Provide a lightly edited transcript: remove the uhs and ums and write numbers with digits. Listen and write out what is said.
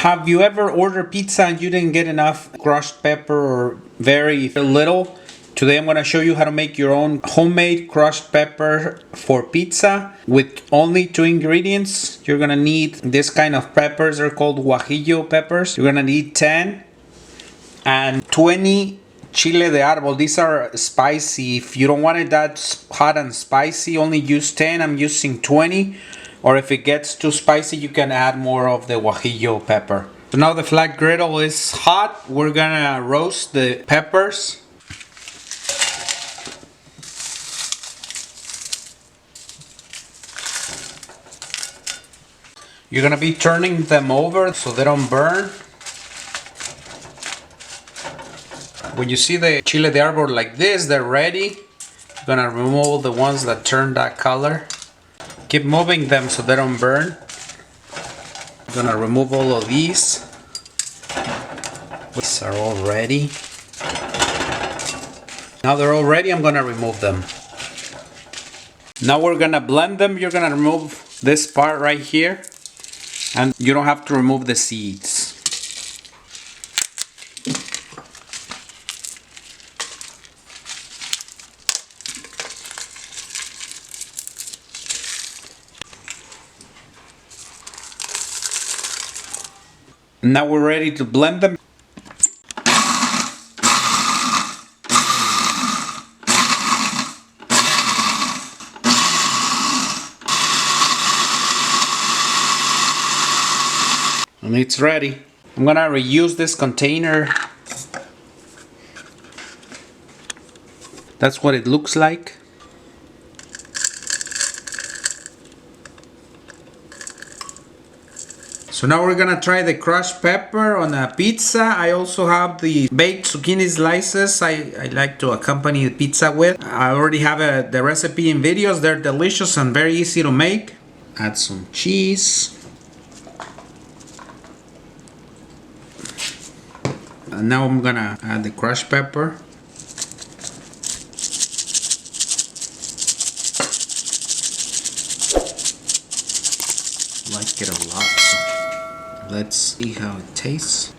Have you ever ordered pizza and you didn't get enough crushed pepper or very little? Today I'm going to show you how to make your own homemade crushed pepper for pizza with only 2 ingredients. You're going to need this kind of peppers. They're called Guajillo Peppers. You're going to need 10 and 20 Chile de Árbol. These are spicy. If you don't want it that hot and spicy, only use 10. I'm using 20. Or if it gets too spicy, you can add more of the Guajillo pepper. So now the flat griddle is hot. We're gonna roast the peppers. You're gonna be turning them over so they don't burn. When you see the Chile de Árbol like this, they're ready. You're gonna remove the ones that turn that color. Keep moving them so they don't burn. I'm gonna remove all of these. These are all ready. Now they're all ready, I'm gonna remove them. Now we're gonna blend them. You're gonna remove this part right here. And you don't have to remove the seeds. Now we're ready to blend them. And it's ready. I'm gonna reuse this container. That's what it looks like. So now we're gonna try the crushed pepper on a pizza. I also have the baked zucchini slices I like to accompany the pizza with. I already have the recipe in videos. They're delicious and very easy to make. Add some cheese. And now I'm gonna add the crushed pepper. I like it a lot. So let's see how it tastes.